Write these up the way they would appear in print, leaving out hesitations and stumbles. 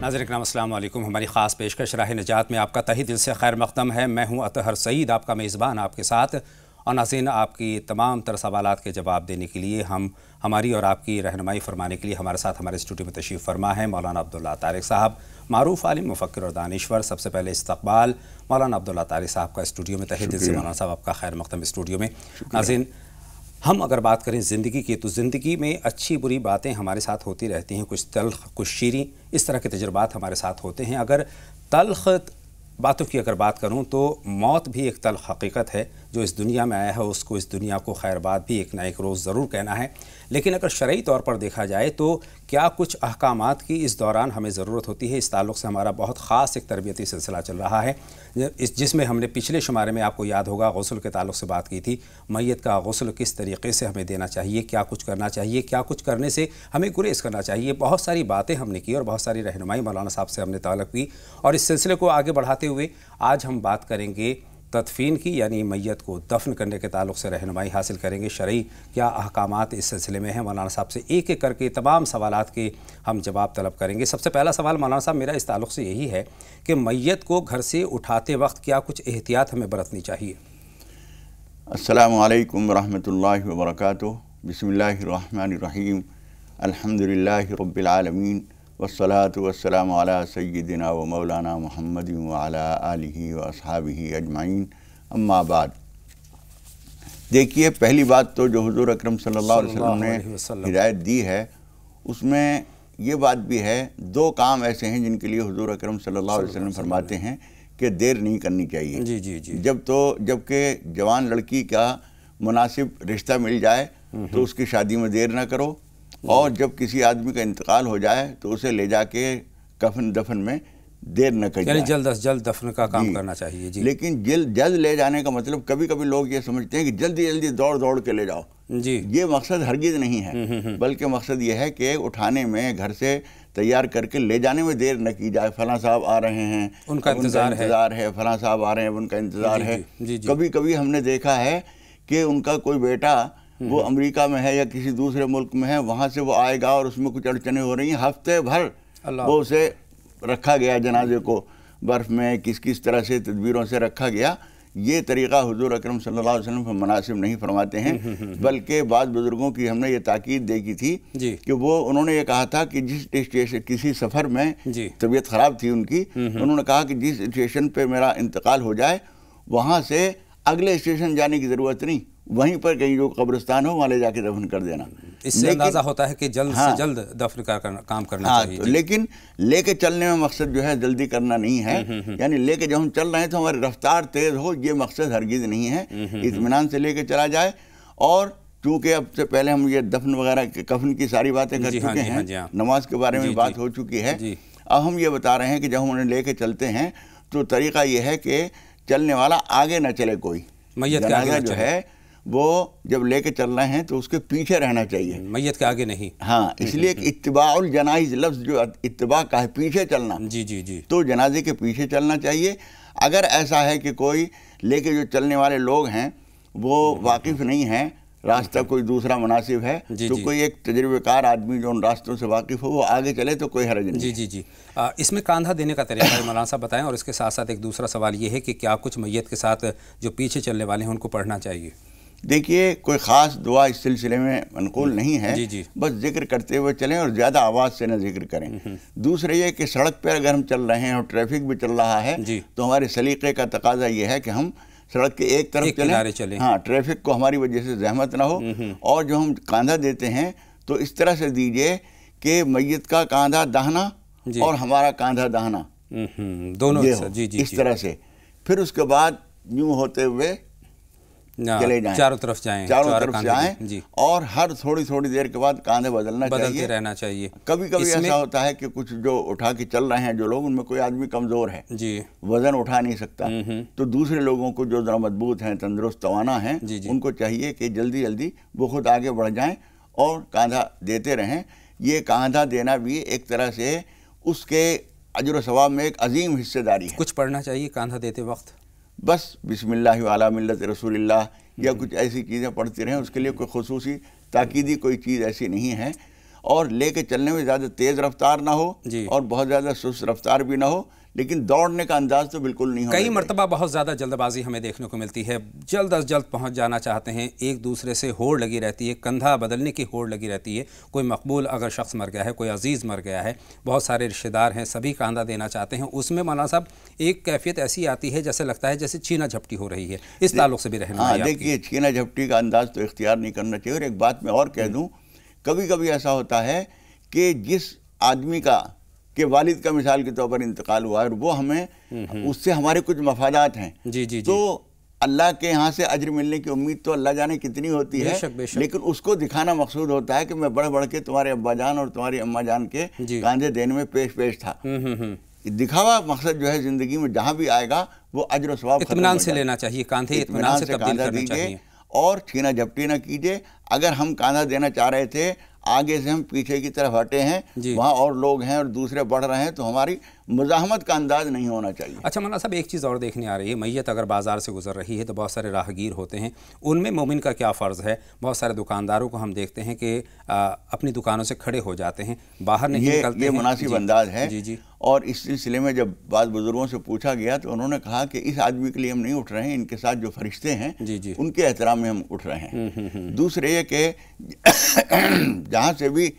ناظرین کرام السلام علیکم۔ ہماری خاص پیشکش راہ نجات میں آپ کا تہہ دل سے خیر مقدم ہے۔ میں ہوں اطہر سعید، آپ کا میزبان آپ کے ساتھ۔ اور ناظرین، آپ کی تمام تر سوالات کے جواب دینے کے لیے ہماری اور آپ کی رہنمائی فرمانے کے لیے ہمارے ساتھ ہمارے اسٹوڈیو میں تشریف فرما ہے مولانا عبداللہ طارق صاحب، معروف عالم، مفکر اور دانشور۔ سب سے پہلے استقبال مولانا عبداللہ طارق صاحب کا اسٹوڈیو میں، تہہ دل سے مولانا صاحب آپ کا خیر مقدم اسٹوڈیو میں۔ ناظرین، ہم اگر بات کریں زندگی کی، تو زندگی میں اچھی بری باتیں ہمارے ساتھ ہوتی رہتی ہیں، کچھ تلخ کچھ شیریں، اس طرح کے تجربات ہمارے ساتھ ہوتے ہیں۔ اگر تلخ باتوں کی اگر بات کروں تو موت بھی ایک تلخ حقیقت ہے۔ جو اس دنیا میں آیا ہے اس کو اس دنیا کو خیر بات بھی ایک نہ ایک روز ضرور کہنا ہے۔ لیکن اگر شرعی طور پر دیکھا جائے تو کیا کچھ احکامات کی اس دوران ہمیں ضرورت ہوتی ہے؟ اس تعلق سے ہمارا بہت خاص ایک تربیتی سلسلہ چل رہا ہے، جس میں ہم نے پچھلے شمارے میں آپ کو یاد ہوگا غسل کے تعلق سے بات کی تھی۔ میت کا غسل کس طریقے سے ہمیں دینا چاہیے، کیا کچھ کرنا چاہیے، کیا کچھ کرنے سے ہمیں گریز کرنا چاہیے، بہت ساری باتیں ہم نے کی اور بہت ساری رہنمائی مولانا صاحب سے ہم نے طلب کی۔ اور اس سلسلے کو آگے بڑھاتے ہوئے آج ہم بات کریں گے تدفین کی، یعنی میت کو دفن کرنے کے تعلق سے رہنمائی حاصل کریں گے۔ شرعی کیا احکامات اس سلسلے میں ہیں، مولانا صاحب سے ایک ایک کر کے تمام سوالات کے ہم جواب طلب کریں گے۔ سب سے پہلا سوال مولانا صاحب میرا اس تعلق سے یہی ہے کہ میت کو گھر سے اٹھاتے وقت کیا کچھ احتیاط ہمیں برتنی چاہیے؟ السلام علیکم ورحمۃ اللہ وبرکاتہ۔ بسم اللہ الرحمن الرحیم۔ الحمدللہ رب العالمین، والصلاة والسلام علی سیدنا و مولانا محمد وعلی آلہ و اصحابہ اجمعین، اما بعد۔ دیکھیے، پہلی بات تو جو حضور اکرم صلی اللہ علیہ وسلم نے ہدایت دی ہے، اس میں یہ بات بھی ہے، دو کام ایسے ہیں جن کے لیے حضور اکرم صلی اللہ علیہ وسلم فرماتے ہیں کہ دیر نہیں کرنی چاہیے۔ جی جب کہ جوان لڑکی کا مناسب رشتہ مل جائے تو اس کی شادی میں دیر نہ کرو، اور جب کسی آدمی کا انتقال ہو جائے تو اسے لے جا کے کفن دفن میں دیر نہ کر جائے، یعنی جلد از جلد دفن کا کام کرنا چاہیے۔ جی، لیکن جلد لے جانے کا مطلب کبھی کبھی لوگ یہ سمجھتے ہیں کہ جلدی دوڑ کے لے جاؤ۔ جی، یہ مقصد ہرگز نہیں ہے، بلکہ مقصد یہ ہے کہ اٹھانے میں، گھر سے تیار کر کے لے جانے میں دیر نہ کی جائے۔ فلاں صاحب آ رہے ہیں، ان کا انتظار ہے، فلاں صاحب آ رہے ہیں، ان کا انتظار ہے۔ کبھی ہم نے دیکھا ہے کہ ان کا کوئی بیٹا وہ امریکہ میں ہے یا کسی دوسرے ملک میں ہے، وہاں سے وہ آئے گا اور اس میں کچھ اڑچنیں ہو رہی ہیں، ہفتے بھر وہ اسے رکھا گیا، جنازے کو برف میں کس طرح سے تدبیروں سے رکھا گیا۔ یہ طریقہ حضور اکرم صلی اللہ علیہ وسلم مناسب نہیں فرماتے ہیں، بلکہ بعض بزرگوں کی ہم نے یہ تاکید دیکھی تھی کہ انہوں نے یہ کہا تھا کہ جس اسٹیشن، کسی سفر میں طبیعت خراب تھی ان کی، انہوں نے کہا کہ جس اسٹیشن پہ میرا انتقال ہو جائے وہاں سے اگلے اسٹیشن جانے کی ضرورت نہیں، وہیں پر کہیں جو قبرستان ہو وہاں لے جا کے دفن کر دینا۔ اس سے اندازہ ہوتا ہے کہ جلد سے جلد دفن کا کام کرنا چاہیے۔ لیکن لے کے چلنے میں مقصد جو ہے جلدی کرنا نہیں ہے، یعنی لے کے جب ہم چل رہے ہیں تو ہماری رفتار تیز ہو، یہ مقصد ہرگز نہیں ہے۔ اطمینان سے لے کے چلا جائے، اور چونکہ اب سے پہلے ہم یہ دفن وغیرہ کفن کی ساری باتیں کر چکے ہیں، نماز کے بارے میں بات ہو چکی ہے، اب ہم یہ بتا رہے ہیں کہ جب ہم انہیں لے کے چلتے ہیں تو طریقہ یہ ہے کہ چلنے والا آگے نہ چلے، کوئی جنازہ جو ہے وہ جب لے کے چل رہے ہیں تو اس کے پیچھے رہنا چاہیے، میت کے آگے نہیں۔ ہاں، اس لیے کہ اتباع الجنائز لفظ جو اتباع کا ہے، پیچھے چلنا، تو جنازے کے پیچھے چلنا چاہیے۔ اگر ایسا ہے کہ کوئی لے کے جو چلنے والے لوگ ہیں وہ واقف نہیں ہیں، راستہ کوئی دوسرا مناسب ہے، تو کوئی ایک تجربہ کار آدمی جو ان راستوں سے واقف ہو وہ آگے چلے تو کوئی حرج نہیں۔ جی، اس میں کاندھا دینے کا طریقہ مولانا صاحب بتائیں، اور اس کے ساتھ ساتھ ایک دوسرا سوال یہ ہے کہ کیا کچھ میت کے ساتھ جو پیچھے چلنے والے ہیں ان کو پڑھنا چاہیے؟ دیکھیے، کوئی خاص دعا اس سلسلے میں منقول نہیں ہے، بس ذکر کرتے ہوئے چلیں اور زیادہ آواز سے نہ ذکر کریں۔ دوسرے یہ کہ سڑک پر اگر ہم چل رہے ہیں اور ٹریفک بھی چل رہا ہے تو ہمارے سلیقے کا تقاضا یہ ہے کہ ہم سڑک کے ایک طرف چلیں، ہاں، ٹریفک کو ہماری وجہ سے زحمت نہ ہو۔ اور جو ہم کاندھا دیتے ہیں تو اس طرح سے دیجئے کہ میت کا کاندھا داہنا اور ہمارا کاندھا داہنا دونوں اس طرح سے، پھر اس کے بعد یوں ہوتے ہوئے چلے جائیں، چاروں طرف جائیں اور ہر تھوڑی دیر کے بعد کاندھے بدلتے رہنا چاہیے۔ کبھی ایسا ہوتا ہے کہ کچھ جو اٹھا کے چل رہے ہیں جو لوگ، ان میں کوئی آدمی کمزور ہے، وزن اٹھا نہیں سکتا، تو دوسرے لوگوں کو جو ذرا مضبوط ہیں، تندرست توانا ہیں، ان کو چاہیے کہ جلدی وہ خود آگے بڑھ جائیں اور کاندھا دیتے رہیں۔ یہ کاندھا دینا بھی ایک طرح سے اس کے اجر و ثواب میں ایک عظیم حصہ داری ہے۔ کچھ پڑھنا چاہیے کاندھا دیتے وقت؟ بس بسم اللہ وعلی ملت رسول اللہ یا کچھ ایسی چیزیں پڑھتے رہیں، اس کے لیے کوئی خصوصی تاکیدی کوئی چیز ایسی نہیں ہے۔ اور لے کے چلنے میں زیادہ تیز رفتار نہ ہو اور بہت زیادہ سست رفتار بھی نہ ہو، لیکن دوڑنے کا انداز تو بالکل نہیں ہونا کئی مرتبہ بہت زیادہ جلد بازی ہمیں دیکھنے کو ملتی ہے، جلد از جلد پہنچ جانا چاہتے ہیں، ایک دوسرے سے ہوڑ لگی رہتی ہے، کندھا بدلنے کی ہوڑ لگی رہتی ہے۔ کوئی مقبول اگر شخص مر گیا ہے، کوئی عزیز مر گیا ہے، بہت سارے رشتہ دار ہیں، سبھی کاندھا دینا چاہتے ہیں، اس میں مولانا صاحب ایک کیفیت ایسی آتی ہے جیسے لگتا ہے جیسے چھینا جھپٹی ہو رہی ہے، اس تعلق سے بھی رہنمائی آپ کی۔ دیکھیے چھینا جھپٹی کا انداز تو اختیار نہیں کرنا چاہیے۔ اور ایک بات میں اور کہہ دوں، کبھی کبھی ایسا ہوتا ہے کہ جس آدمی کا کہ والد کا مثال کے طور پر انتقال ہوا ہے اور وہ ہمیں اس سے ہمارے کچھ مفادات ہیں، تو اللہ کے یہاں سے اجر ملنے کی امید تو اللہ جانے کتنی ہوتی ہے، لیکن اس کو دکھانا مقصود ہوتا ہے کہ میں بڑھ بڑھ کے تمہارے ابا جان اور تمہاری اماں جان کے کاندھے دینے میں پیش تھا۔ دکھاوا مقصد جو ہے زندگی میں جہاں بھی آئے گا وہ اجر و ثواب اطمینان سے لینا چاہیے، کاندھے اطمینان سے تبدیل کرنے چاہیے اور چھینا جھپٹی نہ کیجیے۔ اگر ہم کاندھا دینا چاہ رہے تھے، آگے سے ہم پیچھے کی طرف ہٹے ہیں، وہاں اور لوگ ہیں اور دوسرے بڑھ رہے ہیں، تو ہماری مزاحمت کا انداز نہیں ہونا چاہیے۔ اچھا مولانا صاحب ایک چیز اور دیکھنے آ رہی ہے، میت اگر بازار سے گزر رہی ہے تو بہت سارے راہگیر ہوتے ہیں، ان میں مومن کا کیا فرض ہے؟ بہت سارے دکانداروں کو ہم دیکھتے ہیں کہ اپنی دکانوں سے کھڑے ہو جاتے ہیں، باہر نہیں نکلتے ہیں۔ یہ مناسب انداز ہے، اور اس سلسلے میں جب بعض بزرگوں سے پوچھا گیا تو انہوں نے کہا کہ اس آدمی کے لیے ہم نہیں اٹھ رہے ہیں، ان کے ساتھ جو فرشتے ہیں ان کے احترام میں ہم اٹھ رہے ہیں۔ دوسرے یہ کہ جہاں سے بھی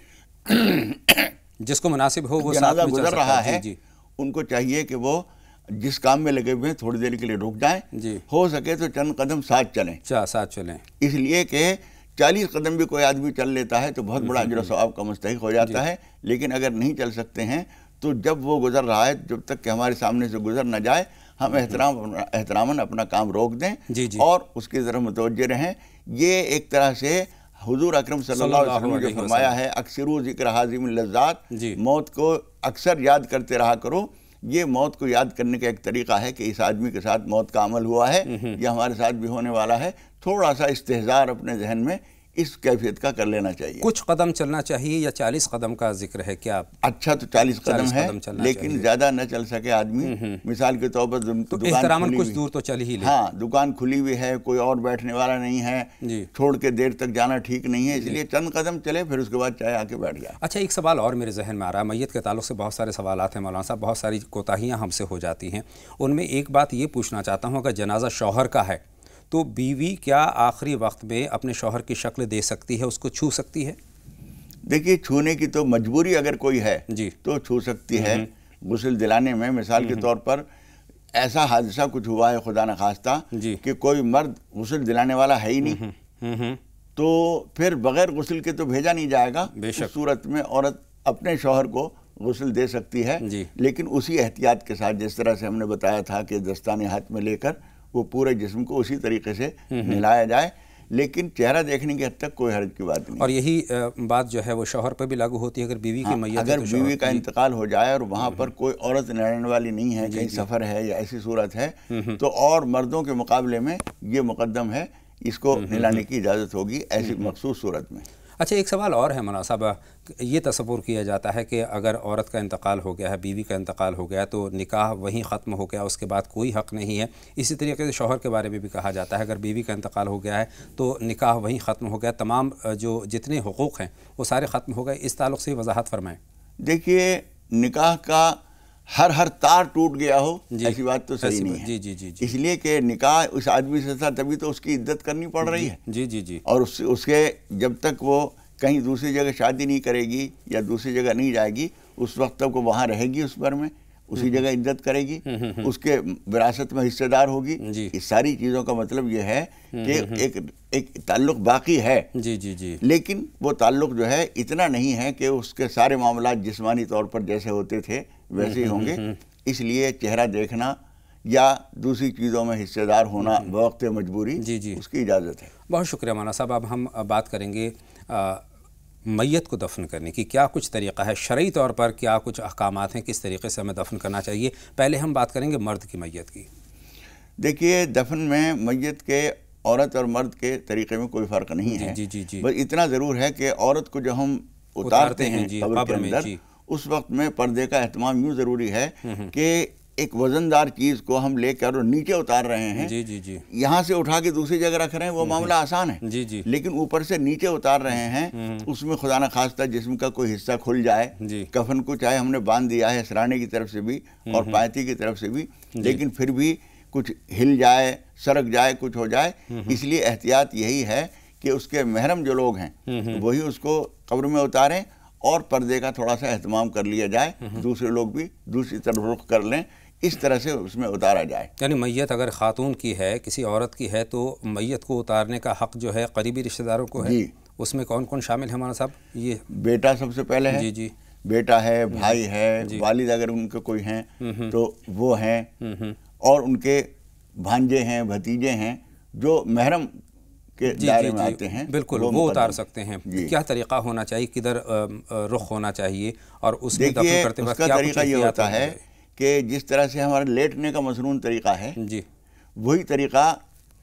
جس کو مناسب ہو وہ جنازہ گزر رہا ہے، ان کو چاہیے کہ وہ جس کام میں لگے ہوئے ہیں تھوڑی دیر کے لیے رک جائیں، ہو سکے تو چند قدم ساتھ چلیں، اس لیے کہ 40 قدم بھی کوئی آدمی چل لیتا ہے تو بہت بڑا اجر و ثواب کا مستحق ہو جاتا ہے۔ لیکن اگر نہیں چل سکتے ہیں تو جب وہ گزر رہا ہے، جب تک کہ ہمارے سامنے سے گزر نہ جائے، ہم احتراماً اپنا کام روک دیں اور اس کی طرف متوجہ رہیں۔ یہ ایک طرح سے حضور اکرم صلی اللہ علیہ وسلم نے جو فرمایا ہے اکثروا ذکر حازم اللذات، موت کو اکثر یاد کرتے رہا کرو، یہ موت کو یاد کرنے کا ایک طریقہ ہے کہ اس آدمی کے ساتھ موت کا عمل ہوا ہے یا ہمارے ساتھ بھی ہونے والا ہے۔ تھوڑا سا استحضار اپنے ذہن میں اس کیفیت کا کر لینا چاہیے۔ کچھ قدم چلنا چاہیے یا 40 قدم کا ذکر ہے کیا؟ اچھا تو 40 قدم ہے، لیکن زیادہ نہ چل سکے آدمی، مثال کے طور پر احتراماً کچھ دور تو چل ہی لے۔ ہاں، دکان کھلی ہوئی ہے، کوئی اور بیٹھنے والا نہیں ہے، چھوڑ کے دیر تک جانا ٹھیک نہیں ہے، اس لیے چند قدم چلے، پھر اس کے بعد چاہے آ کے بیٹھ جائے۔ اچھا ایک سوال اور میرے ذہن میں آ رہا ہے، میت کے تعلق سے بہت سارے سوالات ہیں مولانا صاحب، بہت ساری کوتاہیاں ہم سے ہو جاتی ہیں، ان میں ایک بات یہ پوچھنا چاہتا ہوں، اگر جنازہ شوہر کا ہے تو بیوی کیا آخری وقت میں اپنے شوہر کی شکل دے سکتی ہے، اس کو چھو سکتی ہے؟ دیکھیے چھونے کی تو مجبوری اگر کوئی ہے تو چھو سکتی ہے، غسل دلانے میں مثال کے طور پر ایسا حادثہ کچھ ہوا ہے خدا نخواستہ کہ کوئی مرد غسل دلانے والا ہے ہی نہیں، تو پھر بغیر غسل کے تو بھیجا نہیں جائے گا، اس صورت میں عورت اپنے شوہر کو غسل دے سکتی ہے، لیکن اسی احتیاط کے ساتھ جس طرح سے ہم نے بتایا تھا کہ دستانے ہاتھ میں لے کر وہ پورے جسم کو اسی طریقے سے نہلایا جائے، لیکن چہرہ دیکھنے کی حد تک کوئی حرج کی بات نہیں۔ اور یہی بات جو ہے وہ شوہر پر بھی لاگو ہوتی ہے، اگر بیوی کی میت اگر بیوی کا انتقال ہو جائے اور وہاں پر کوئی عورت نہلانے والی نہیں ہے، کہیں سفر ہے یا ایسی صورت ہے، تو اور مردوں کے مقابلے میں یہ مقدم ہے، اس کو نہلانے کی اجازت ہوگی ایسی مخصوص صورت میں۔ اچھا ایک سوال اور ہے مولانا صاحب، یہ تصور کیا جاتا ہے کہ اگر عورت کا انتقال ہو گیا ہے، بیوی کا انتقال ہو گیا تو نکاح وہیں ختم ہو گیا، اس کے بعد کوئی حق نہیں ہے۔ اسی طریقے سے شوہر کے بارے میں بھی کہا جاتا ہے اگر بیوی کا انتقال ہو گیا ہے تو نکاح وہیں ختم ہو گیا، تمام جو جتنے حقوق ہیں وہ سارے ختم ہو گئے، اس تعلق سے وضاحت فرمائیں۔ دیکھیے نکاح کا ہر تار ٹوٹ گیا ہو ایسی بات تو صحیح نہیں ہے، اس لیے کہ نکاح اس آدمی سے تھا تبھی تو اس کی عدت کرنی پڑ رہی ہے، اور اس کے جب تک وہ کہیں دوسری جگہ شادی نہیں کرے گی یا دوسری جگہ نہیں جائے گی، اس وقت تک وہ وہاں رہے گی، اس بھر میں اسی جگہ عدت کرے گی، اس کے وراثت میں حصہ دار ہوگی۔ اس ساری چیزوں کا مطلب یہ ہے کہ ایک تعلق باقی ہے، لیکن وہ تعلق جو ہے اتنا نہیں ہے کہ اس کے سارے معاملات جسمانی طور پر جیسے ہوتے تھے ویسے ہی ہوں گے، اس لیے چہرہ دیکھنا یا دوسری چیزوں میں حصہ دار ہونا بوقت مجبوری اس کی اجازت ہے۔ بہت شکریہ مولانا صاحب۔ اب ہم بات کریں گے میت کو دفن کرنے کی، کیا کچھ طریقہ ہے شرعی طور پر، کیا کچھ احکامات ہیں، کس طریقے سے ہمیں دفن کرنا چاہیے؟ پہلے ہم بات کریں گے مرد کی میت کی۔ دیکھیے دفن میں میت کے عورت اور مرد کے طریقے میں کوئی فرق نہیں ہے، بس اتنا ضرور ہے کہ عورت کو جو ہم اتارتے ہیں قبر کے اندر، اس وقت میں پردے کا اہتمام یوں ضروری ہے کہ ایک وزندار چیز کو ہم لے کر نیچے اتار رہے ہیں، جی جی جی، یہاں سے اٹھا کے دوسری جگہ رکھ رہے ہیں، وہ معاملہ آسان ہے، جی جی، لیکن اوپر سے نیچے اتار رہے ہیں، اس میں خدا نخواستہ جسم کا کوئی حصہ کھل جائے، جی، کفن کو چاہے ہم نے باندھ دیا ہے سرانے کی طرف سے بھی اور پائتی کی طرف سے بھی، لیکن پھر بھی کچھ ہل جائے، سرک جائے، کچھ ہو جائے، اس لیے احتیاط یہی ہے کہ اس کے محرم جو لوگ ہیں وہی اس کو قبر میں اتاریں، اور پردے کا تھوڑا سا اہتمام کر لیا جائے، دوسرے لوگ بھی دوسری طرف رخ کر لیں، اس طرح سے اس میں اتارا جائے۔ یعنی میت اگر خاتون کی ہے، کسی عورت کی ہے، تو میت کو اتارنے کا حق جو ہے قریبی رشتہ داروں کو ہے؟ جی، اس میں کون کون شامل ہے مولانا صاحب؟ یہ بیٹا سب سے پہلے ہے، جی جی، بیٹا ہے، بھائی ہے، والد اگر ان کے کوئی ہیں تو وہ ہیں، اور ان کے بھانجے ہیں، بھتیجے ہیں جو محرم کے دائرے میں آتے ہیں، بالکل وہ اتار سکتے ہیں۔ کیا طریقہ ہونا چاہیے، کدھر رخ ہونا چاہیے، اور اس میں دفن کرتے وقت اس کا کیا طریقہ یہ ہوتا ہے کہ جس طرح سے ہمارا لیٹنے کا مسنون طریقہ ہے، جی، وہی طریقہ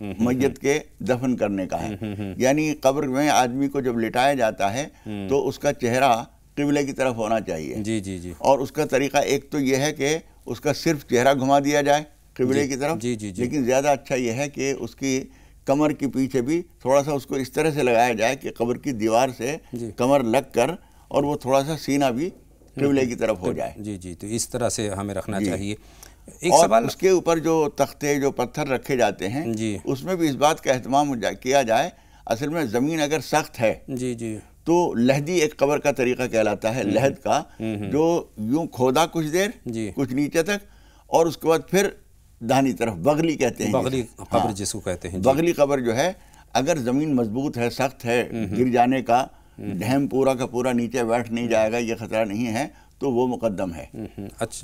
میت کے دفن کرنے کا ہے۔ یعنی قبر میں آدمی کو جب لٹایا جاتا ہے تو اس کا چہرہ قبلے کی طرف ہونا چاہیے، جی جی جی، اور اس کا طریقہ ایک تو یہ ہے کہ اس کا صرف چہرہ گھما دیا جائے قبلے کی طرف، لیکن زیادہ اچھا یہ ہے کہ اس کی کمر کے پیچھے بھی تھوڑا سا اس کو اس طرح سے لگایا جائے کہ قبر کی دیوار سے کمر لگ کر اور وہ تھوڑا سا سینہ بھی قبلے کی طرف ہو جائے۔ جی جی، تو اس طرح سے ہمیں رکھنا چاہیے۔ ایک اور سوال، اس کے اوپر جو تختے، جو پتھر رکھے جاتے ہیں، اس میں بھی اس بات کا اہتمام کیا جائے، اصل میں زمین اگر سخت ہے جی جی، تو لہدی ایک قبر کا طریقہ کہلاتا ہے، لہد کا، جو یوں کھودا کچھ دیر، کچھ نیچے تک، اور اس کے بعد پھر دہنی طرف بغلی کہتے ہیں، بغلی قبر جس کو کہتے ہیں، بغلی قبر جو ہے، اگر زمین مضبوط ہے، سخت ہے، گر جانے کا ڈھیم پورا کا پورا نیچے بیٹھ نہیں جائے گا، یہ خطرہ نہیں ہے، تو وہ مقدم ہے۔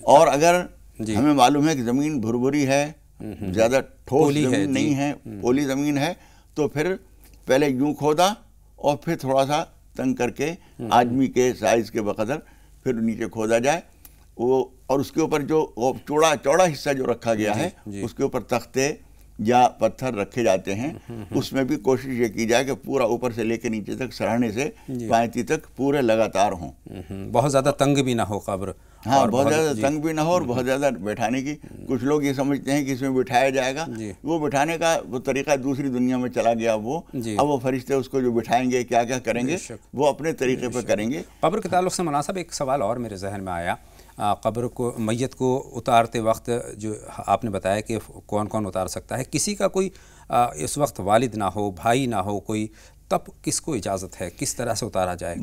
اور اگر ہمیں معلوم ہے کہ زمین بھربھری ہے، زیادہ ٹھوس زمین نہیں ہے، پولی زمین ہے، تو پھر پہلے یوں کھودا اور پھر تھوڑا سا تنگ کر کے آدمی کے سائز کے بقدر پھر نیچے کھودا جائے، وہ، اور اس کے اوپر جو چوڑا حصہ جو رکھا گیا ہے اس کے اوپر تختے یا پتھر رکھے جاتے ہیں، اس میں بھی کوشش یہ کی جائے کہ پورا اوپر سے لے کے نیچے تک، سرہانے سے پائتی تک پورے لگاتار ہوں، بہت زیادہ تنگ بھی نہ ہو قبر، ہاں بہت زیادہ تنگ بھی نہ ہو اور بہت زیادہ بیٹھانے کی، کچھ لوگ یہ سمجھتے ہیں کہ اس میں بٹھایا جائے گا، وہ بٹھانے کا وہ طریقہ دوسری دنیا میں چلا گیا، وہ اب وہ فرشتے اس کو جو بٹھائیں گے، کیا کیا کریں گے، وہ اپنے طریقے پہ کریں گے۔ قبر کے تعلق سے مناسب ایک سوال اور میرے ذہن میں آیا، قبر کو، میت کو اتارتے وقت جو آپ نے بتایا کہ کون کون اتار سکتا ہے، کسی کا کوئی اس وقت والد نہ ہو، بھائی نہ ہو کوئی، تب کس کو اجازت ہے، کس طرح سے اتارا جائے؟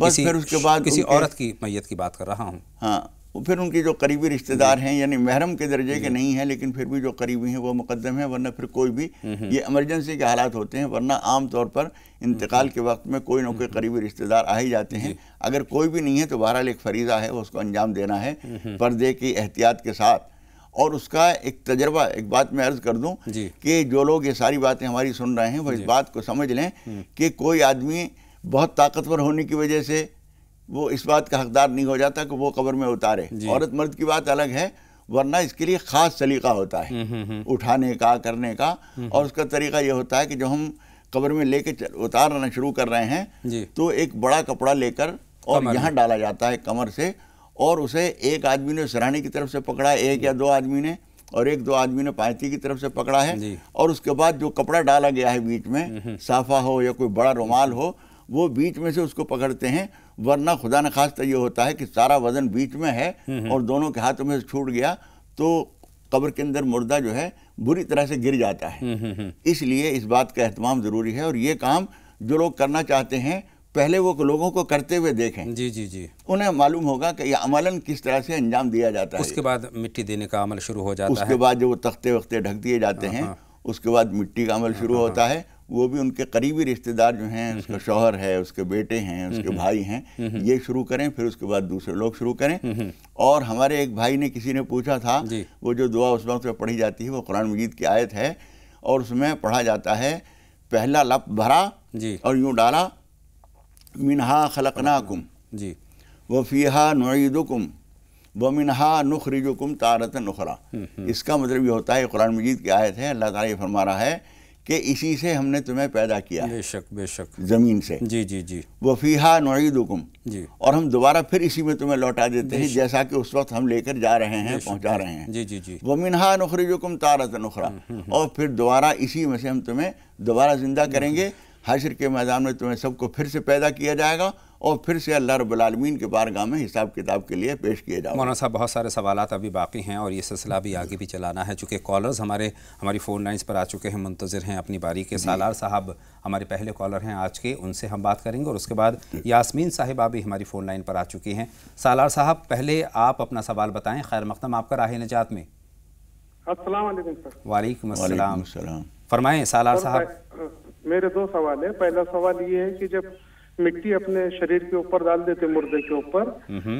کسی عورت کی میت کی بات کر رہا ہوں۔ ہاں، پھر ان کی جو قریبی رشتہ دار ہیں، یعنی محرم کے درجے کے نہیں ہیں لیکن پھر بھی جو قریبی ہیں وہ مقدم ہیں، ورنہ پھر کوئی بھی، یہ ایمرجنسی کے حالات ہوتے ہیں، ورنہ عام طور پر انتقال کے وقت میں کوئی نہ کوئی قریبی رشتہ دار آ ہی جاتے ہیں۔ اگر کوئی بھی نہیں ہے تو بہرحال ایک فریضہ ہے، اس کو انجام دینا ہے پردے کی احتیاط کے ساتھ۔ اور اس کا ایک تجربہ، ایک بات میں عرض کر دوں کہ جو لوگ یہ ساری باتیں ہماری سن رہے ہیں وہ اس بات کو سمجھ لیں کہ کوئی آدمی بہت طاقتور ہونے کی وجہ سے وہ اس بات کا حقدار نہیں ہو جاتا کہ وہ قبر میں اتارے، عورت مرد کی بات الگ ہے، ورنہ اس کے لیے خاص سلیقہ ہوتا ہے اٹھانے کا، کرنے کا، اور اس کا طریقہ یہ ہوتا ہے کہ جو ہم قبر میں لے کے اتارنا شروع کر رہے ہیں تو ایک بڑا کپڑا لے کر اور یہاں ڈالا جاتا ہے کمر سے، اور اسے ایک آدمی نے سرانے کی طرف سے پکڑا ہے، ایک یا دو آدمی نے، اور ایک دو آدمی نے پائتی کی طرف سے پکڑا ہے، اور اس کے بعد جو کپڑا ڈالا گیا ہے بیچ میں، صافہ ہو یا کوئی بڑا رومال ہو، وہ بیچ میں سے اس کو پکڑتے ہیں، ورنہ خدا نخواستہ یہ ہوتا ہے کہ سارا وزن بیچ میں ہے اور دونوں کے ہاتھوں میں سے چھوٹ گیا تو قبر کے اندر مردہ جو ہے بری طرح سے گر جاتا ہے۔ اس لیے اس بات کا اہتمام ضروری ہے، اور یہ کام جو لوگ کرنا چاہتے ہیں پہلے وہ لوگوں کو کرتے ہوئے دیکھیں، انہیں معلوم ہوگا کہ یہ عملاً کس طرح سے انجام دیا جاتا ہے۔ اس کے بعد مٹی دینے کا عمل شروع ہو جاتا ہے، اس کے بعد جو وہ تختے وختے ڈھک دیے جاتے ہیں، اس کے بعد مٹی کا عمل شروع ہوتا ہے، وہ بھی ان کے قریبی رشتہ دار جو ہیں، اس کا شوہر ہے، اس کے بیٹے ہیں، اس کے بھائی ہیں، یہ شروع کریں، پھر اس کے بعد دوسرے لوگ شروع کریں۔ اور ہمارے ایک بھائی نے، کسی نے پوچھا تھا، وہ جو دعا اس وقت میں پڑھی جاتی ہے وہ قرآن مجید کی آیت ہے، اور اس میں پڑھا جاتا ہے، پہلا لفظ بھرا اور یوں ڈالا، منہا خلقناکم وفیہا نعیدکم ومنہا نخرجکم تارۃ اخری۔ اس کا مطلب یہ ہوتا ہے، قرآن مجید کی آیت ہے، اللہ تعالیٰ یہ فرما رہا ہے کہ اسی سے ہم نے تمہیں پیدا کیا ہے، بے شک بے شک، زمین سے، جی جی جی، وَفِيهَا نُعِيدُكُمْ، جی، اور ہم دوبارہ پھر اسی میں تمہیں لوٹا دیتے ہیں جیسا کہ اس وقت ہم لے کر جا رہے ہیں، پہنچا رہے ہیں، جی جی جی، وَمِنْهَا نُخْرِجُكُمْ تَارَةً أُخْرَىٰ، اور پھر دوبارہ اسی میں سے ہم تمہیں دوبارہ زندہ کریں گے، حشر کے میدان میں تمہیں سب کو پھر سے پیدا کیا جائے گا اور پھر سے اللہ رب العالمین کے بارگاہ میں حساب کتاب کے لیے پیش کیے جاؤ گے۔ مولانا صاحب بہت سارے سوالات ابھی باقی ہیں اور یہ سلسلہ بھی آگے بھی چلانا ہے، چونکہ کالرز ہماری فون لائنز پر آ چکے ہیں، منتظر ہیں اپنی باری کے۔ سالار صاحب ہمارے پہلے کالر ہیں آج کے، ان سے ہم بات کریں گے، اور اس کے بعد یاسمین صاحبہ بھی ہماری فون لائن پر آ چکی ہیں۔ سالار صاحب پہلے آپ اپنا سوال بتائیں، خیر مقدم آپ کا راہ نجات میں۔ السلام علیکم سر۔ وعلیکم وعلیکم السلام، السلام۔ فرمائیں سالار صاحب۔ میرے دو سوال ہیں۔ پہلا سوال یہ ہے کہ جب مٹی اپنے شریر کے اوپر ڈال دیتے مردے کے اوپر،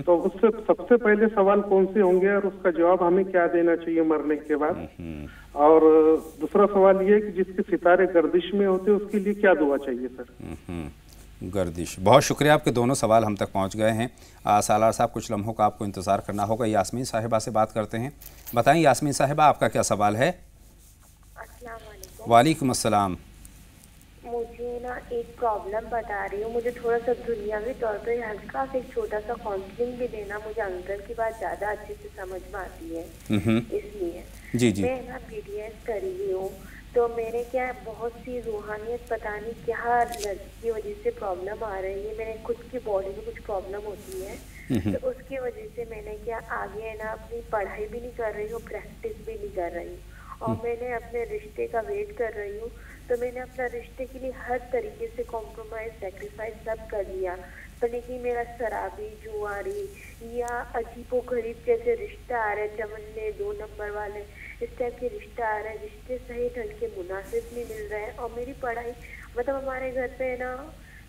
تو اس سے سب سے پہلے سوال کون سے ہوں گے اور اس کا جواب ہمیں کیا دینا چاہیے مرنے کے بعد؟ اور دوسرا سوال یہ ہے کہ جس کے ستارے گردش میں ہوتے اس کے لیے کیا دعا چاہیے سر؟ گردش، بہت شکریہ، آپ کے دونوں سوال ہم تک پہنچ گئے ہیں۔ سالار صاحب کچھ لمحوں کا آپ کو انتظار کرنا ہوگا، یاسمین صاحبہ سے بات کرتے ہیں۔ بتائیں یاسمین صاحبہ آپ کا کیا سوال ہے؟ السلام علیکم۔ وعلیکم السلام۔ مجھے نا ایک پرابلم بتا رہی ہوں، مجھے تھوڑا سا دنیاوی طور پہ ہلکا سے ایک چھوٹا سا کاؤنسلنگ بھی دینا، مجھے انکل کی بات زیادہ اچھے سے سمجھ میں آتی ہے، اس لیے جی جی، میں نا PDS کر رہی ہوں، تو میرے کیا بہت سی روحانیت پتہ نہیں کیا کی وجہ سے پرابلم آ رہی ہے، میرے خود کی باڈی میں کچھ پرابلم ہوتی ہے، تو اس کی وجہ سے میں نے کیا آگے نا اپنی پڑھائی بھی نہیں کر رہی ہوں، پریکٹس بھی نہیں کر رہی ہوں، اور میں نے اپنے رشتے کا ویٹ کر رہی ہوں، تو میں نے اپنا رشتے کے لیے ہر طریقے سے کمپرومائز سیکریفائز سب کر لیا، پر لیکن میرا شرابی جواری یا عجیب و غریب جیسے رشتہ آ رہے، چمنے 2 نمبر والے اس ٹائپ کے رشتہ آ رہے، رشتے صحیح ڈھنگ کے مناسب نہیں مل رہے، اور میری پڑھائی مطلب ہمارے گھر پہ نا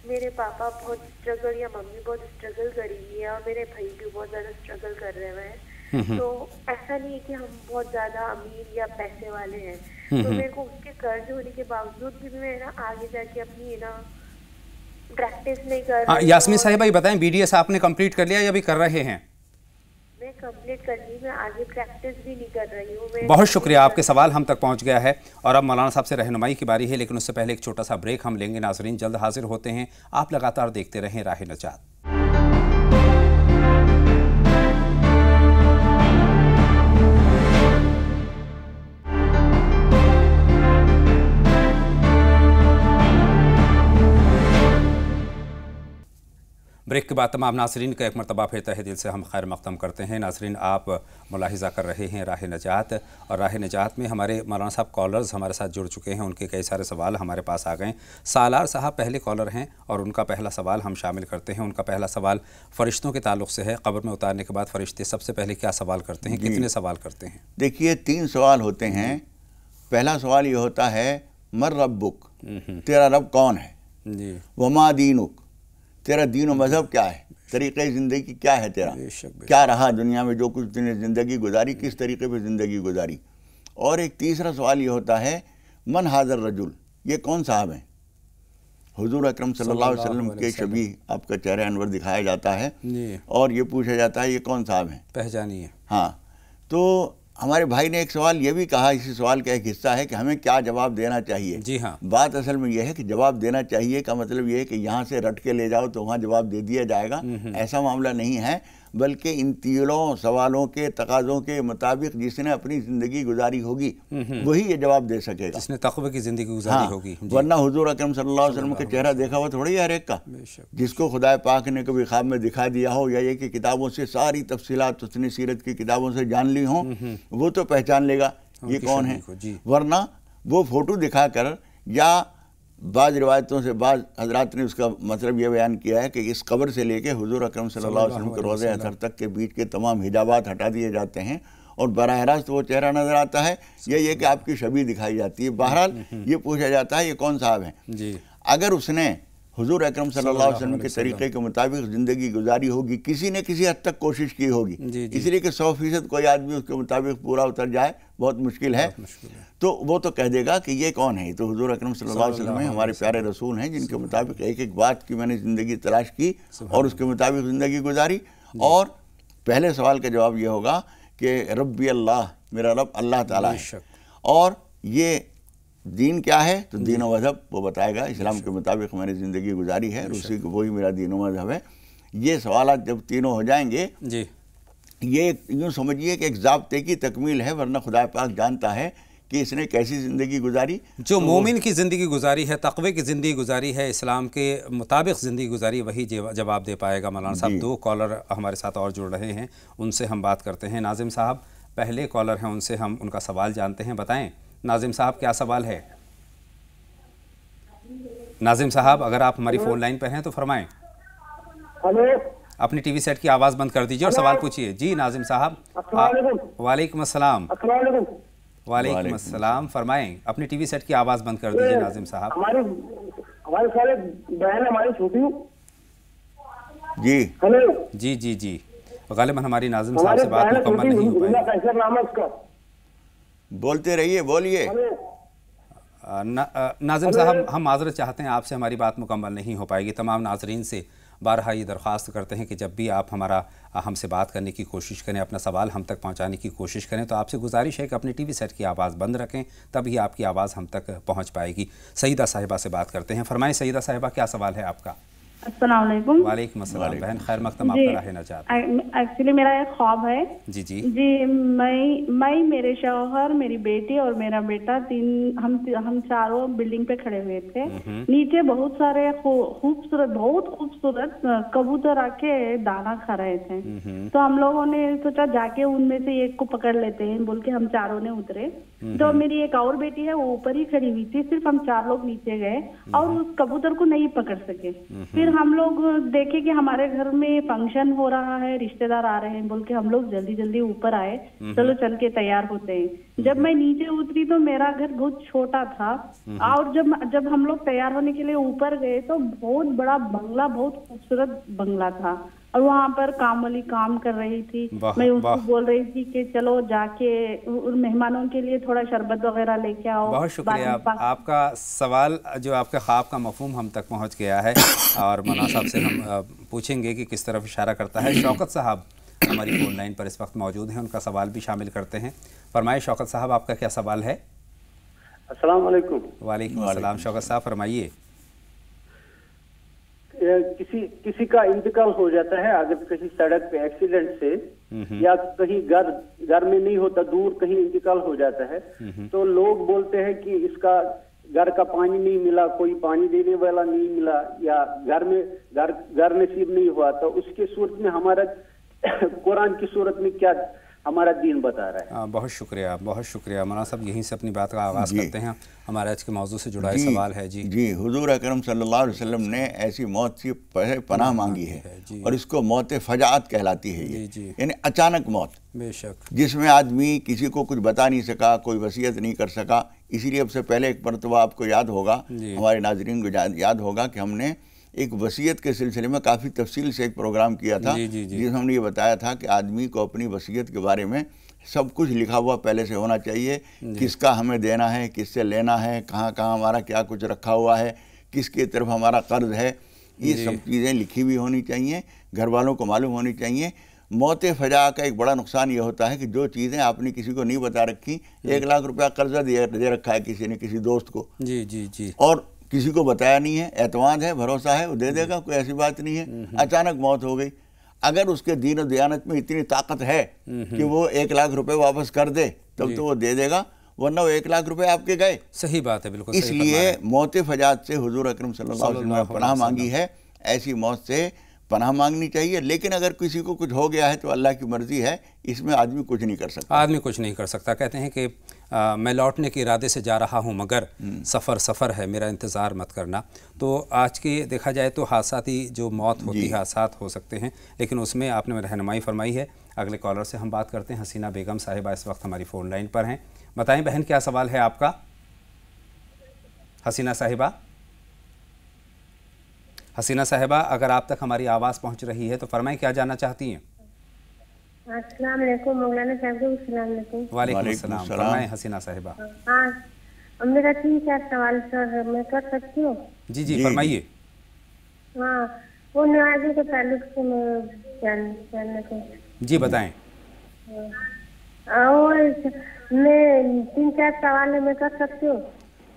میرے پاپا بہت اسٹرگل یا ممی بہت اسٹرگل کری ہے، اور میرے بھائی بھی بہت زیادہ اسٹرگل کر رہے ہیں، تو ایسا نہیں ہے کہ ہم بہت زیادہ امیر یا پیسے والے ہیں، تو میرے کو اس کے قرض ہونے کے باوجود بھی میں نا آگے جا کے اپنی نا پریکٹس نہیں کر رہی۔ یاسمین صاحبہ یہ بتائیں BDS آپ نے کمپلیٹ کر لیا یا ابھی کر رہے ہیں؟ میں کمپلیٹ کر لی، میں آگے پریکٹس بھی نہیں کر رہی ہوں۔ بہت شکریہ، آپ کے سوال ہم تک پہنچ گیا ہے، اور اب مولانا صاحب سے رہنمائی کی باری ہے، لیکن اس سے پہلے ایک چھوٹا سا بریک ہم لیں گے۔ ناظرین جلد حاضر ہوتے ہیں، آپ لگاتار دیکھتے رہیں راہ نجات۔ بریک کے بعد تمام ناظرین کا ایک مرتبہ پھر تہہ دل سے ہم خیر مقدم کرتے ہیں۔ ناظرین آپ ملاحظہ کر رہے ہیں راہ نجات، اور راہ نجات میں ہمارے مولانا صاحب کالرز ہمارے ساتھ جڑ چکے ہیں، ان کے کئی سارے سوال ہمارے پاس آ گئے۔ سالار صاحب پہلے کالر ہیں اور ان کا پہلا سوال ہم شامل کرتے ہیں۔ ان کا پہلا سوال فرشتوں کے تعلق سے ہے، قبر میں اتارنے کے بعد فرشتے سب سے پہلے کیا سوال کرتے ہیں، کتنے سوال کرتے ہیں؟ دیکھیے 3 سوال ہوتے ہیں۔ پہلا سوال یہ ہوتا ہے مر ربک، تیرا رب کون ہے؟ جی۔ وما دینک، تیرا دین و مذہب کیا ہے، طریقہ زندگی کیا ہے تیرا، کیا رہا دنیا میں جو کچھ تم نے زندگی گزاری، کس طریقے پہ زندگی گزاری۔ اور ایک تیسرا سوال یہ ہوتا ہے من ھذا الرجل، یہ کون صاحب ہیں؟ حضور اکرم صلی اللہ علیہ وسلم کے شبیہ آپ کا چہرہ انور دکھایا جاتا ہے، اور یہ پوچھا جاتا ہے یہ کون صاحب ہیں، پہچانیے۔ ہاں، تو ہمارے بھائی نے ایک سوال یہ بھی کہا، اسی سوال کا ایک حصہ ہے کہ ہمیں کیا جواب دینا چاہیے۔ جی ہاں، بات اصل میں یہ ہے کہ جواب دینا چاہیے کا مطلب یہ ہے کہ یہاں سے رٹ کے لے جاؤ تو وہاں جواب دے دیا جائے گا، ایسا معاملہ نہیں ہے، بلکہ ان تینوں سوالوں کے تقاضوں کے مطابق جس نے اپنی زندگی گزاری ہوگی وہی یہ جواب دے سکے گا، جس نے تقوی کی زندگی گزاری ہوگی۔ ورنہ حضور اکرم صلی اللہ علیہ وسلم کا چہرہ دیکھا ہوا تھوڑی ہے ہر ایک کا، جس کو خدا پاک نے کبھی خواب میں دکھا دیا ہو یا یہ کہ کتابوں سے ساری تفصیلات اس نے سیرت کی کتابوں سے جان لی ہوں، وہ تو پہچان لے گا یہ کون ہے، ورنہ وہ فوٹو دکھا کر، یا بعض روایتوں سے بعض حضرات نے اس کا مطلب یہ بیان کیا ہے کہ اس قبر سے لے کے حضور اکرم صلی اللہ علیہ وسلم کے روضہ اطہر تک کے بیچ کے تمام حجابات ہٹا دیے جاتے ہیں اور براہ راست وہ چہرہ نظر آتا ہے، یہ کہ آپ کی شبیہ دکھائی جاتی ہے۔ بہرحال یہ پوچھا جاتا ہے یہ کون صاحب ہیں۔ اگر اس نے حضور اکرم صلی اللہ علیہ وسلم کے طریقے کے مطابق زندگی گزاری ہوگی، کسی نے کسی حد تک کوشش کی ہوگی، اس لیے کہ 100% کوئی آدمی اس کے مطابق پورا اتر جائے بہت مشکل ہے، تو وہ تو کہہ دے گا کہ یہ کون ہے، تو حضور اکرم صلی اللہ علیہ وسلم ہمارے پیارے رسول ہیں جن کے مطابق ایک ایک بات کی میں نے زندگی تلاش کی اور اس کے مطابق زندگی گزاری۔ اور پہلے سوال کا جواب یہ ہوگا کہ ربی اللہ، میرا رب اللہ تعالیٰ ہے، اور یہ دین کیا ہے تو دین و مذہب وہ بتائے گا. اسلام کے مطابق میں نے زندگی گزاری ہے, اسی کو وہی میرا دین و مذہب ہے. یہ سوالات جب تینوں ہو جائیں گے, یہ یوں سمجھیے کہ ایک ضابطے کی تکمیل ہے, ورنہ خدا پاک جانتا ہے کہ اس نے کیسی زندگی گزاری. جو مومن کی زندگی گزاری ہے, تقوی کی زندگی گزاری ہے, اسلام کے مطابق زندگی گزاری, وہی جواب دے پائے گا. مولانا صاحب 2 کالر ہمارے ساتھ اور جڑ رہے ہیں, ان سے ہم بات کرتے ہیں. ناظم صاحب پہلے کالر ہیں, ان سے ہم ان کا سوال جانتے ہیں. بتائیں ناظم صاحب کیا سوال ہے. ناظم صاحب اگر آپ ہماری فون لائن پہ ہیں تو فرمائیں. اپنی ٹی وی سیٹ کی آواز بند کر دیجئے اور سوال پوچھئے. جی ناظم صاحب. وعلیکم السلام. وعلیکم السلام, فرمائیں. اپنی ٹی وی سیٹ کی آواز بند کر دیجئے ناظم صاحب. ہمارے سارے بہن ہماری چھوٹی ہوں. جی جی جی غالباً ہماری ناظم صاحب سے بات مکمل نہیں ہو پائی. بولتے رہیے, بولیے. ناظم صاحب ہم معذرت چاہتے ہیں آپ سے, ہماری بات مکمل نہیں ہو پائے گی. تمام ناظرین سے بارہا یہ درخواست کرتے ہیں کہ جب بھی آپ ہم سے بات کرنے کی کوشش کریں, اپنا سوال ہم تک پہنچانے کی کوشش کریں, تو آپ سے گزارش ہے کہ اپنی ٹی وی سیٹ کی آواز بند رکھیں, تبھی آپ کی آواز ہم تک پہنچ پائے گی. سیدہ صاحبہ سے بات کرتے ہیں. فرمائیں سیدہ صاحبہ کیا سوال ہے آپ کا. السلام علیکم. وعلیکم السلام بہن, خیر مقدم آپ کا راہ نجات. ایکچولی میرا ایک خواب ہے. جی میں میرے شوہر, میری بیٹی اور میرا بیٹا ہم چاروں بلڈنگ پہ کھڑے ہوئے تھے. نیچے بہت سارے بہت خوبصورت کبوتر آ کے دانا کھا رہے تھے. تو ہم لوگوں نے سوچا جا کے ان میں سے ایک کو پکڑ لیتے ہیں بول کے ہم چاروں نے اترے. تو میری ایک اور بیٹی ہے, وہ اوپر ہی کھڑی ہوئی تھی. صرف ہم 4 لوگ نیچے گئے اور اس کبوتر کو نہیں پکڑ سکے. پھر ہم لوگ دیکھے کہ ہمارے گھر میں فنکشن ہو رہا ہے, رشتہ دار آ رہے ہیں بول کے ہم لوگ جلدی اوپر آئے. چلو چل کے تیار ہوتے ہیں. جب میں نیچے اتری تو میرا گھر بہت چھوٹا تھا, اور جب ہم لوگ تیار ہونے کے لیے اوپر گئے تو بہت بڑا بنگلہ, بہت خوبصورت بنگلہ تھا, اور وہاں پر کام والی کام کر رہی تھی. میں اس کو بول رہی تھی کہ چلو جا کے مہمانوں کے لیے تھوڑا شربت وغیرہ لے کے آؤ. بہت شکریہ. آپ کا سوال جو آپ کے خواب کا مفہوم ہم تک پہنچ گیا ہے, اور مولانا صاحب سے ہم پوچھیں گے کہ کس طرف اشارہ کرتا ہے. شوکت صاحب ہماری فون لائن پر اس وقت موجود ہیں, ان کا سوال بھی شامل کرتے ہیں. فرمائے شوکت صاحب آپ کا کیا سوال ہے. السلام علیکم. وعلیکم السلام. شوکت صاحب فرمائیے. کسی کا انتقال ہو جاتا ہے اگر کسی سڑک پہ ایکسیڈنٹ سے, یا کہیں گھر میں نہیں ہوتا, دور کہیں انتقال ہو جاتا ہے, تو لوگ بولتے ہیں کہ اس کا گھر کا پانی نہیں ملا, کوئی پانی دینے والا نہیں ملا, یا گھر نصیب نہیں ہوا. تو اس کی صورت میں ہمارا قرآن کی صورت میں کیا ہمارا دین بتا رہا ہے. بہت شکریہ, بہت شکریہ. مولانا صاحب یہیں سے اپنی بات کا آغاز کرتے ہیں. ہمارے آج کے موضوع سے جڑا سوال ہے. جی حضور اکرم صلی اللہ علیہ وسلم نے ایسی موت سے پناہ مانگی ہے, اور اس کو موت فجاعت کہلاتی ہے. یعنی اچانک موت, بے شک, جس میں آدمی کسی کو کچھ بتا نہیں سکا, کوئی وصیت نہیں کر سکا. اسی لیے اب سے پہلے ایک مرتبہ آپ کو یاد ہوگا, ہمارے ناظرین کو یاد ہوگا کہ ہم نے ایک وصیت کے سلسلے میں کافی تفصیل سے ایک پروگرام کیا تھا, جس میں ہم نے یہ بتایا تھا کہ آدمی کو اپنی وصیت کے بارے میں سب کچھ لکھا ہوا پہلے سے ہونا چاہیے. کس کا ہمیں دینا ہے, کس سے لینا ہے, کہاں کہاں ہمارا کیا کچھ رکھا ہوا ہے, کس کی طرف ہمارا قرض ہے, یہ سب چیزیں لکھی ہوئی ہونی چاہیے, گھر والوں کو معلوم ہونی چاہیے. موت فجا کا ایک بڑا نقصان یہ ہوتا ہے کہ جو چیزیں آپ نے کسی کو نہیں بتا رکھی, 1 لاکھ روپیہ قرضہ دے رکھا ہے کسی نے کسی دوست کو, اور کسی کو بتایا نہیں ہے, اعتماد ہے, بھروسہ ہے, وہ دے دے گا, کوئی ایسی بات نہیں ہے. اچانک موت ہو گئی, اگر اس کے دین و دیانت میں اتنی طاقت ہے کہ وہ 1 لاکھ روپے واپس کر دے تب تو وہ دے دے گا, ورنہ وہ 1 لاکھ روپے آپ کے گئے. صحیح بات ہے, بالکل. اس لیے موت فجاعت سے حضور اکرم صلی اللہ علیہ وسلم نے پناہ مانگی ہے. ایسی موت سے پناہ مانگنی چاہیے. لیکن اگر کسی کو کچھ ہو گیا ہے تو اللہ کی مرضی ہے, اس میں آدمی کچھ نہیں کر سکتا. آدمی کچھ نہیں کر سکتا. کہتے ہیں کہ میں لوٹنے کے ارادے سے جا رہا ہوں, مگر سفر ہے, میرا انتظار مت کرنا. تو آج کے دیکھا جائے تو حادثاتی جو موت ہوتی ہے, حادثات ہو سکتے ہیں, لیکن اس میں آپ نے رہنمائی فرمائی ہے. اگلے کالر سے ہم بات کرتے ہیں. حسینہ بیگم صاحبہ اس وقت ہماری فون لائن پر ہیں. بتائیں بہن کیا سوال ہے آپ کا. حسینہ صاحبہ, حسینہ صاحبہ اگر آپ تک ہماری آواز پہنچ رہی ہے تو فرمائیں کیا جاننا چاہتی ہیں. السلام علیکم مولانا صاحب. السلام علیکم. وعلیکم السلام. فرمائیں حسینہ صاحبہ. ہاں میرا 3-4 سوال سر میں کر سکتی ہوں. جی فرمائیے. ہاں وہ نمازی کے تعلق سے میں جاننا چاہتی ہوں. جی بتائیں. اور میں 3-4 سوال میں کر سکتی ہوں.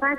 5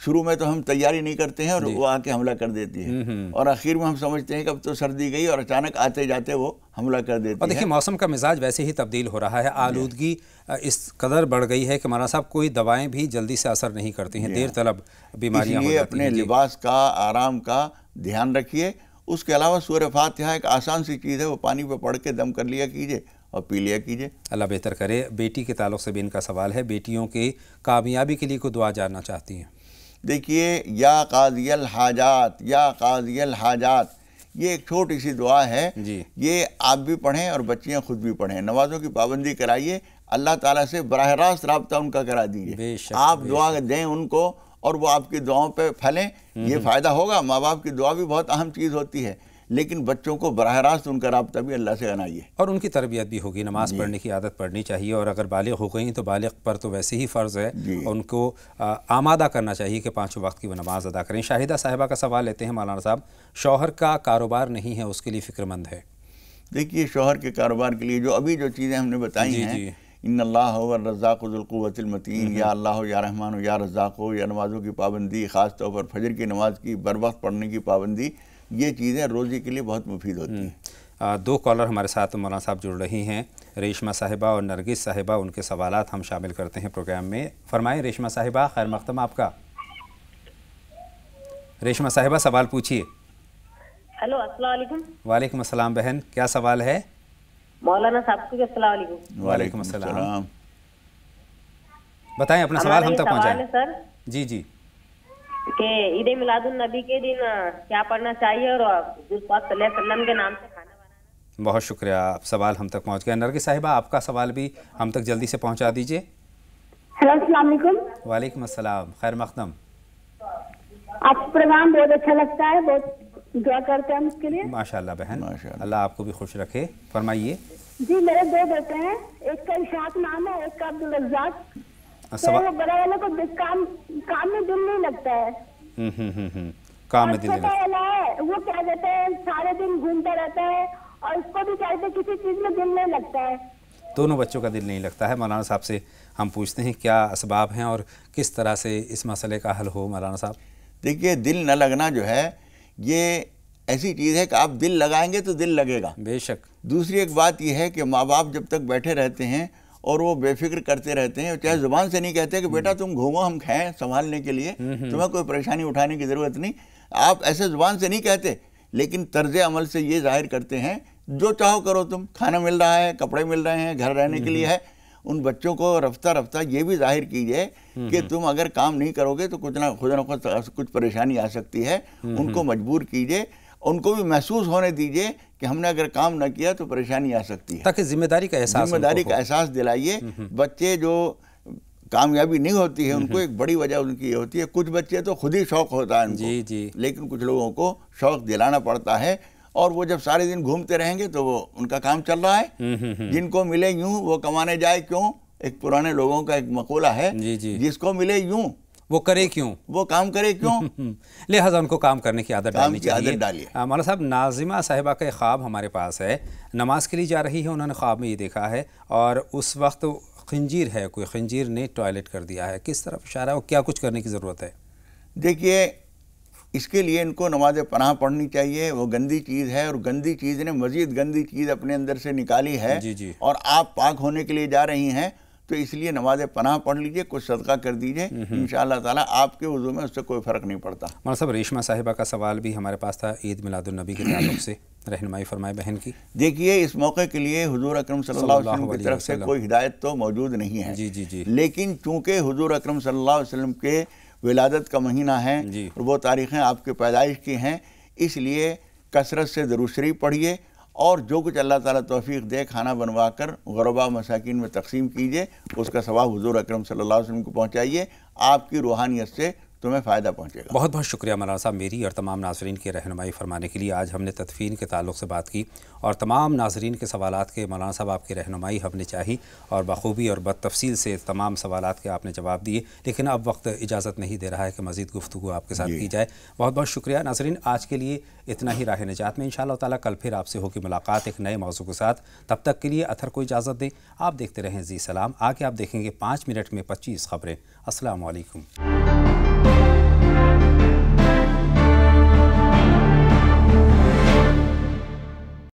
شروع میں تو ہم تیاری نہیں کرتے ہیں اور وہ آ کے حملہ کر دیتی ہے، اور آخر میں ہم سمجھتے ہیں کہ اب تو سردی گئی اور اچانک آتے جاتے وہ حملہ کر دیتی ہے۔ اور دیکھیں موسم کا مزاج ویسے ہی تبدیل ہو رہا ہے، آلودگی اس قدر بڑھ گئی ہے کہ مولانا صاحب کوئی دوائیں بھی جلدی سے اثر نہیں کرتی ہیں، دیر طلب بیماریاں ہو جاتی ہیں۔ اپنے لباس کا، آرام کا دھیان رکھیے۔ اس کے علاوہ سورہ فاتحہ ایک آسان سی چیز ہے، وہ پانی پہ پڑھ کے دم کر لیا کیجئے اور پی لیا کیجئے۔ اللہ بہتر کرے۔ بیٹی کے تعلق سے بھی ان کا سوال ہے، بیٹیوں کی کامیابی کے لیے کوئی دعا جاننا چاہتی ہیں۔ دیکھیے، یا قاضی الحاجات، یا قاضی الحاجات، یہ ایک چھوٹی سی دعا ہے، یہ آپ بھی پڑھیں اور بچیاں خود بھی پڑھیں۔ نمازوں کی پابندی کرائیے، اللہ تعالیٰ سے براہ راست رابطہ ان کا کرا دیجیے، آپ دعا دیں ان کو اور وہ آپ کی دعاؤں پہ پھلیں، یہ فائدہ ہوگا۔ ماں باپ کی دعا بھی بہت اہم چیز ہوتی ہے، لیکن بچوں کو براہ راست ان کا رابطہ بھی اللہ سے بنائیے، اور ان کی تربیت بھی ہوگی، نماز پڑھنے کی عادت پڑنی چاہیے، اور اگر بالغ ہو گئیں تو بالغ پر تو ویسے ہی فرض ہے، ان کو آمادہ کرنا چاہیے کہ 5 وقت کی وہ نماز ادا کریں۔ شاہدہ صاحبہ کا سوال لیتے ہیں مولانا صاحب، شوہر کا کاروبار نہیں ہے، اس کے لیے فکر مند ہے۔ دیکھیے، شوہر کے کاروبار کے لیے جو چیزیں ہم نے بتائی ہیں، ان اللہ هو الرزاق ذو القوۃ المتین، یا اللہ یا رحمان یا رزاق، یا نمازوں کی پابندی، خاص طور پر فجر کی نماز کی بر وقت پڑھنے کی پابندی، یہ چیزیں روزی کے لیے بہت مفید ہوتی ہیں۔ 2 کالر ہمارے ساتھ مولانا صاحب جڑ رہی ہیں، ریشمہ صاحبہ اور نرگس صاحبہ، ان کے سوالات ہم شامل کرتے ہیں پروگرام میں۔ فرمائیں ریشمہ صاحبہ، خیر مقدم آپ کا۔ ریشمہ صاحبہ سوال پوچھیے۔ ہیلو، السلام علیکم۔ وعلیکم السلام بہن، کیا سوال ہے؟ مولانا صاحب کو السلام علیکم۔ وعلیکم السلام۔ بتائیں اپنا سوال ہم تک پہنچائیں۔ سوال ہے سر جی جی، کہ عید میلاد النبی کے دن کیا پڑھنا چاہیے اور حضور پاک صلی اللہ علیہ وسلم کے نام سے کھانا بنانا؟ بہت شکریہ، آپ سوال ہم تک پہنچ گیا۔ نرگس صاحبہ، آپ کا سوال بھی ہم تک جلدی سے پہنچا دیجئے۔ ہیلو، السلام علیکم۔ وعلیکم السلام، خیر مقدم۔ آپ کا پروگرام بہت اچھا لگتا ہے، بہت دعا کرتے ہیں ہم اس کے لیے۔ ماشاءاللہ بہن، اللہ آپ کو بھی خوش رکھے۔ فرمائیے۔ جی، میرے 2 بیٹے ہیں، ایک کا اشاق نام ہے، ایک کا عبدالرزاق۔ تو وہ بڑے والے کو کام میں دل نہیں لگتا ہے، کام میں دل نہیں لگتا ہے، وہ کیا کہتے ہیں سارے دن گھومتا رہتا ہے، اور اس کو بھی کہتے ہیں کسی چیز میں دل نہیں لگتا ہے۔ دونوں بچوں کا دل نہیں لگتا ہے۔ مولانا صاحب سے ہم پوچھتے ہیں کیا اسباب ہیں اور کس طرح سے اس مسئلے کا حل ہو مولانا صاحب؟ دیکھیے، دل نہ لگنا جو ہے یہ ایسی چیز ہے کہ آپ دل لگائیں گے تو دل لگے گا، بے شک۔ دوسری ایک بات یہ ہے کہ ماں باپ جب تک بیٹھے رہتے ہیں اور وہ بے فکر کرتے رہتے ہیں، چاہے زبان سے نہیں کہتے کہ بیٹا تم گھومو ہم کھائیں سنبھالنے کے لیے، تمہیں کوئی پریشانی اٹھانے کی ضرورت نہیں، آپ ایسے زبان سے نہیں کہتے، لیکن طرز عمل سے یہ ظاہر کرتے ہیں جو چاہو کرو تم، کھانا مل رہا ہے، کپڑے مل رہے ہیں، گھر رہنے کے لیے ہے۔ ان بچوں کو رفتہ رفتہ یہ بھی ظاہر کیجئے کہ تم اگر کام نہیں کرو گے تو خود نہ خود کچھ پریشانی آ سکتی ہے، ان کو مجبور کیجئے، ان کو بھی محسوس ہونے دیجئے کہ ہم نے اگر کام نہ کیا تو پریشانی آ سکتی ہے، تاکہ ذمہ داری کا احساس دلائیے۔ بچے جو کامیابی نہیں ہوتی ہے ان کو ایک بڑی وجہ ان کی یہ ہوتی ہے، کچھ بچے تو خود ہی شوق ہوتا ہے ان کو، لیکن کچھ لوگوں کو شوق دلانا پڑتا ہے، اور وہ جب سارے دن گھومتے رہیں گے تو وہ ان کا کام چل رہا ہے۔ جن کو ملے یوں وہ کمانے جائے کیوں، ایک پرانے لوگوں کا ایک مقولہ ہے، جس کو ملے یوں وہ کرے کیوں، وہ کام کرے کیوں، لہذا ان کو کام کرنے کی عادت ڈالنی چاہیے۔ ڈالیے۔ مولانا صاحب، ناظمہ صاحبہ کا خواب ہمارے پاس ہے، نماز کے لیے جا رہی ہے، انہوں نے خواب میں یہ دیکھا ہے اور اس وقت خنجیر ہے، کوئی خنجیر نے ٹوائلٹ کر دیا ہے، کس طرف اشارہ ہے اور کیا کچھ کرنے کی ضرورت ہے؟ دیکھیے، اس کے لیے ان کو نماز پناہ پڑھنی چاہیے، وہ گندی چیز ہے اور گندی چیز نے مزید گندی چیز اپنے اندر سے نکالی ہے، اور آپ پاک ہونے کے لیے جا رہی ہیں، تو اس لیے نماز پناہ پڑھ لیجئے، کچھ صدقہ کر دیجئے، انشاءاللہ تعالیٰ آپ کے وضو میں اس سے کوئی فرق نہیں پڑتا۔ مولانا صاحب، ریشمہ صاحبہ کا سوال بھی ہمارے پاس تھا عید میلاد النبی کے تعلق سے، رہنمائی فرمائے بہن کی۔ دیکھیے، اس موقع کے لیے حضور اکرم صلی اللہ علیہ وسلم کی طرف سے کوئی ہدایت تو موجود نہیں ہے، لیکن چونکہ حضور اکرم صلی اللہ علیہ وسلم کے ولادت کا مہینہ ہے اور وہ تاریخیں آپ کے پیدائش کی ہیں، اس لیے کثرت سے درود شریف پڑھیے، اور جو کچھ اللہ تعالیٰ توفیق دے کھانا بنوا کر غربا مساکین میں تقسیم کیجئے، اس کا ثواب حضور اکرم صلی اللہ علیہ وسلم کو پہنچائیے، آپ کی روحانیت سے تمہیں فائدہ پہنچے گا۔ بہت بہت شکریہ مولانا صاحب میری اور تمام ناظرین کی رہنمائی فرمانے کے لیے۔ آج ہم نے تدفین کے تعلق سے بات کی اور تمام ناظرین کے سوالات کے مولانا صاحب آپ کی رہنمائی ہم نے چاہی، اور بخوبی اور بتفصیل سے تمام سوالات کے آپ نے جواب دیے، لیکن اب وقت اجازت نہیں دے رہا ہے کہ مزید گفتگو آپ کے ساتھ کی جائے۔ بہت بہت شکریہ ناظرین، آج کے لیے اتنا ہی۔ راہ نجات میں انشاءاللہ تعالیٰ کل پھر آپ سے ہوگی ملاقات ایک نئے موضوع کے ساتھ، تب تک کے لیے اطہر کو اجازت دیں۔ آپ دیکھتے رہیں زی سلام، آگے آپ دیکھیں گے 5 منٹ میں 25 خبریں۔ السلام علیکم۔